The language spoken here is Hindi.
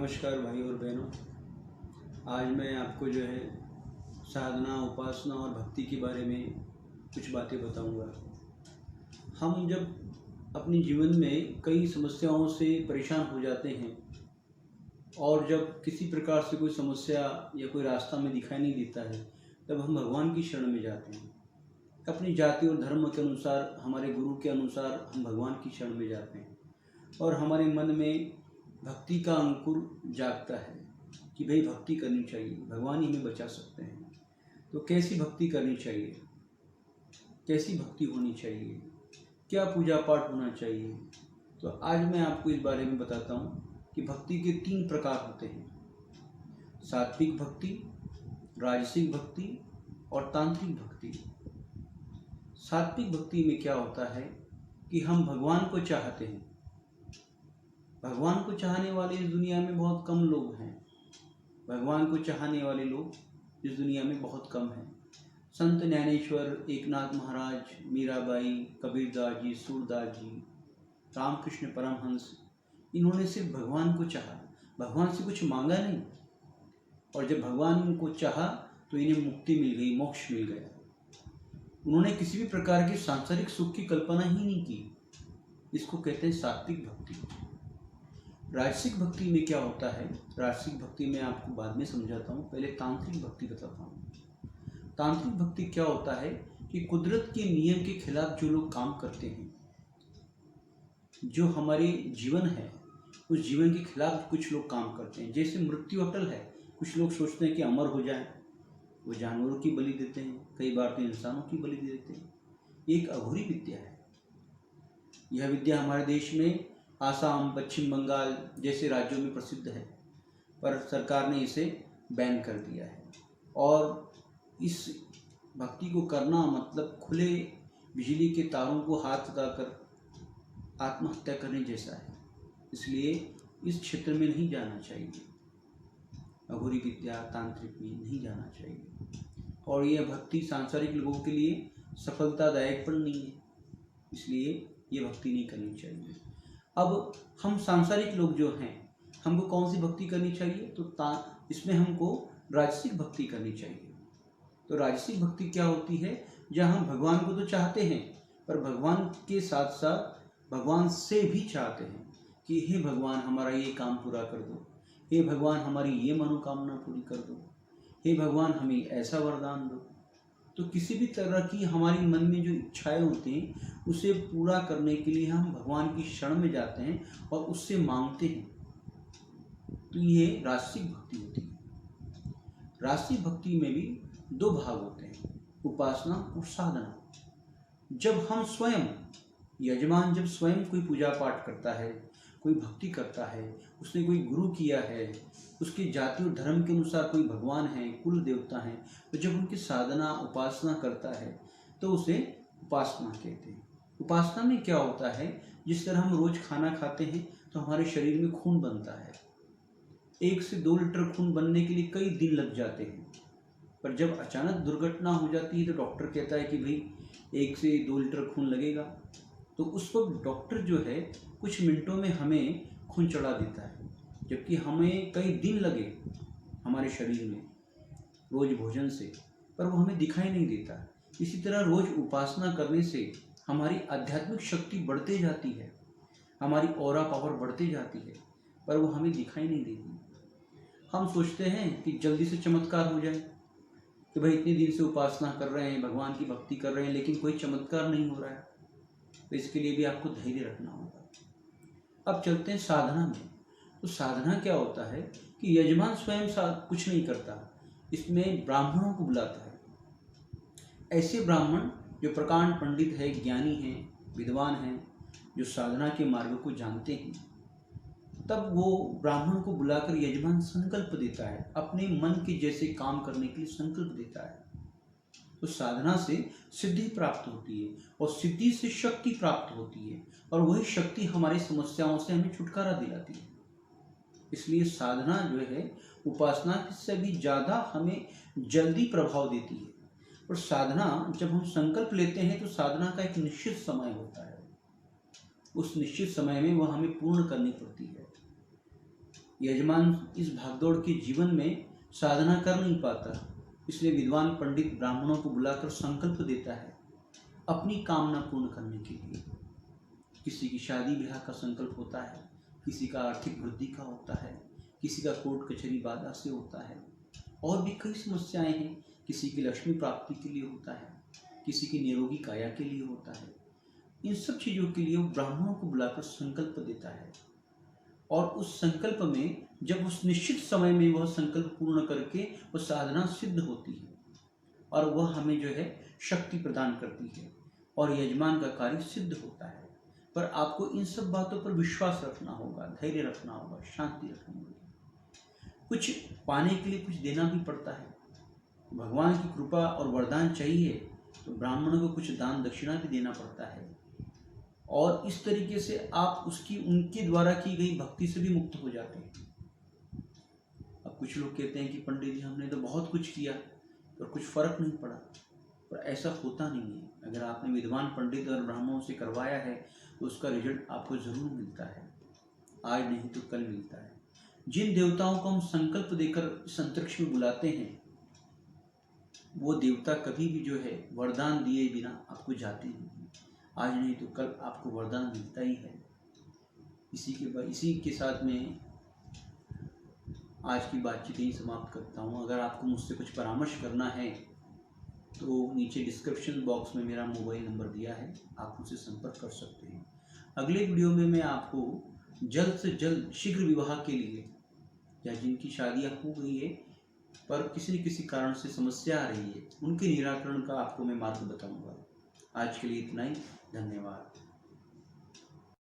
नमस्कार भाई और बहनों। आज मैं आपको जो है साधना, उपासना और भक्ति के बारे में कुछ बातें बताऊंगा। हम जब अपने जीवन में कई समस्याओं से परेशान हो जाते हैं और जब किसी प्रकार से कोई समस्या या कोई रास्ता में दिखाई नहीं देता है, तब हम भगवान की शरण में जाते हैं। अपनी जाति और धर्म के अनुसार, हमारे गुरु के अनुसार हम भगवान की शरण में जाते हैं और हमारे मन में भक्ति का अंकुर जागता है कि भाई भक्ति करनी चाहिए, भगवान ही हमें बचा सकते हैं। तो कैसी भक्ति करनी चाहिए, कैसी भक्ति होनी चाहिए, क्या पूजा पाठ होना चाहिए। तो आज मैं आपको इस बारे में बताता हूँ कि भक्ति के 3 प्रकार होते हैं: सात्विक भक्ति, राजसिक भक्ति और तांत्रिक भक्ति। सात्विक भक्ति में क्या होता है कि हम भगवान को चाहते हैं। भगवान को चाहने वाले इस दुनिया में बहुत कम लोग हैं। भगवान को चाहने वाले लोग इस दुनिया में बहुत कम हैं। संत ज्ञानेश्वर, एकनाथ महाराज, मीराबाई, कबीरदास जी, सूरदास जी, रामकृष्ण परमहंस, इन्होंने सिर्फ भगवान को चाहा, भगवान से कुछ मांगा नहीं। और जब भगवान उनको चाहा तो इन्हें मुक्ति मिल गई, मोक्ष मिल गया। उन्होंने किसी भी प्रकार की सांसारिक सुख की कल्पना ही नहीं की। इसको कहते हैं सात्विक भक्ति। राजसिक भक्ति में क्या होता है, राजसिक भक्ति में आपको बाद में समझाता हूँ, पहले तांत्रिक भक्ति बताता हूँ। तांत्रिक भक्ति क्या होता है कि कुदरत के नियम के खिलाफ जो लोग काम करते हैं, जो हमारे जीवन है उस जीवन के खिलाफ कुछ लोग काम करते हैं। जैसे मृत्यु अटल है, कुछ लोग सोचते हैं कि अमर हो जाए, वो जानवरों की बलि देते हैं, कई बार तो इंसानों की बलि देते हैं। एक अघोरी विद्या है। यह विद्या हमारे देश में आसाम, पश्चिम बंगाल जैसे राज्यों में प्रसिद्ध है, पर सरकार ने इसे बैन कर दिया है। और इस भक्ति को करना मतलब खुले बिजली के तारों को हाथ लगाकर आत्महत्या करने जैसा है। इसलिए इस क्षेत्र में नहीं जाना चाहिए, अघोरी विद्या, तांत्रिक में नहीं जाना चाहिए। और यह भक्ति सांसारिक लोगों के लिए सफलतादायक पण नहीं है, इसलिए ये भक्ति नहीं करनी चाहिए। अब हम सांसारिक लोग जो हैं, हमको कौन सी भक्ति करनी चाहिए? तो इसमें हमको राजसिक भक्ति करनी चाहिए। तो राजसिक भक्ति क्या होती है? जहाँ हम भगवान को तो चाहते हैं, पर भगवान के साथ साथ भगवान से भी चाहते हैं कि हे भगवान हमारा ये काम पूरा कर दो, हे भगवान हमारी ये मनोकामना पूरी कर दो, हे भगवान हमें ऐसा वरदान दो। तो किसी भी तरह की हमारी मन में जो इच्छाएं होती हैं उसे पूरा करने के लिए हम भगवान की शरण में जाते हैं और उससे मांगते हैं। तो ये राजसिक भक्ति होती है। राजसिक भक्ति में भी 2 भाग होते हैं, उपासना और साधना। जब हम स्वयं, यजमान जब स्वयं कोई पूजा पाठ करता है, कोई भक्ति करता है, उसने कोई गुरु किया है, उसकी जाति और धर्म के अनुसार कोई भगवान है, कुल देवता हैं, तो जब उनकी साधना उपासना करता है तो उसे उपासना कहते हैं। उपासना में क्या होता है, जिस तरह हम रोज खाना खाते हैं तो हमारे शरीर में खून बनता है। 1 से 2 लीटर खून बनने के लिए कई दिन लग जाते हैं, पर जब अचानक दुर्घटना हो जाती है तो डॉक्टर कहता है कि भाई 1 से 2 लीटर खून लगेगा। तो उस वक्त डॉक्टर जो है कुछ मिनटों में हमें खून चढ़ा देता है, जबकि हमें कई दिन लगे हमारे शरीर में रोज भोजन से, पर वो हमें दिखाई नहीं देता। इसी तरह रोज उपासना करने से हमारी आध्यात्मिक शक्ति बढ़ते जाती है, हमारी ऑरा पावर बढ़ती जाती है, पर वो हमें दिखाई नहीं देती। हम सोचते हैं कि जल्दी से चमत्कार हो जाए, कि भाई इतने दिन से उपासना कर रहे हैं, भगवान की भक्ति कर रहे हैं, लेकिन कोई चमत्कार नहीं हो रहा है। तो इसके लिए भी आपको धैर्य रखना होगा। अब चलते हैं साधना में। तो साधना क्या होता है कि यजमान स्वयं कुछ नहीं करता, इसमें ब्राह्मणों को बुलाता है। ऐसे ब्राह्मण जो प्रकांड पंडित है, ज्ञानी हैं, विद्वान हैं, जो साधना के मार्ग को जानते हैं, तब वो ब्राह्मण को बुलाकर यजमान संकल्प देता है, अपने मन के जैसे काम करने के लिए संकल्प देता है। तो साधना से सिद्धि प्राप्त होती है और सिद्धि से शक्ति प्राप्त होती है, और वही शक्ति हमारी समस्याओं से हमें छुटकारा दिलाती है। इसलिए साधना जो है उपासना से भी ज़्यादा हमें जल्दी प्रभाव देती है। और साधना जब हम संकल्प लेते हैं तो साधना का एक निश्चित समय होता है, उस निश्चित समय में वह हमें पूर्ण करनी पड़ती है। यजमान इस भागदौड़ के जीवन में साधना कर नहीं पाता, इसलिए विद्वान पंडित ब्राह्मणों को बुलाकर संकल्प देता है अपनी कामना पूर्ण करने के लिए। किसी की शादी ब्याह का संकल्प होता है, किसी का आर्थिक वृद्धि का होता है, किसी का कोर्ट कचहरी बाधा से होता है, और भी कई समस्याएं हैं। किसी की लक्ष्मी प्राप्ति के लिए होता है, किसी की निरोगी काया के लिए होता है। इन सब चीज़ों के लिए वो ब्राह्मणों को बुलाकर संकल्प देता है, और उस संकल्प में जब उस निश्चित समय में वह संकल्प पूर्ण करके वह साधना सिद्ध होती है और वह हमें जो है शक्ति प्रदान करती है और यजमान का कार्य सिद्ध होता है। पर आपको इन सब बातों पर विश्वास रखना होगा, धैर्य रखना होगा, शांति रखनी होगी। कुछ पाने के लिए कुछ देना भी पड़ता है। भगवान की कृपा और वरदान चाहिए तो ब्राह्मणों को कुछ दान दक्षिणा भी देना पड़ता है, और इस तरीके से आप उनके द्वारा की गई भक्ति से भी मुक्त हो जाते हैं। अब कुछ लोग कहते हैं कि पंडित जी हमने तो बहुत कुछ किया पर कुछ फर्क नहीं पड़ा, पर ऐसा होता नहीं है। अगर आपने विद्वान पंडित और ब्राह्मणों से करवाया है तो उसका रिजल्ट आपको जरूर मिलता है, आज नहीं तो कल मिलता है। जिन देवताओं को हम संकल्प देकर इस अंतरिक्ष में बुलाते हैं वो देवता कभी भी जो है वरदान दिए बिना आपको जाते नहीं, आज नहीं तो कल आपको वरदान मिलता ही है। इसी के साथ में आज की बातचीत यहीं समाप्त करता हूँ। अगर आपको मुझसे कुछ परामर्श करना है तो नीचे डिस्क्रिप्शन बॉक्स में मेरा मोबाइल नंबर दिया है, आप मुझसे संपर्क कर सकते हैं। अगले वीडियो में मैं आपको जल्द से जल्द शीघ्र विवाह के लिए, या जिनकी शादियाँ हो गई है पर किसी न किसी कारण से समस्या आ रही है, उनके निराकरण का आपको मैं मार्ग बताऊंगा। आज के लिए इतना ही, धन्यवाद।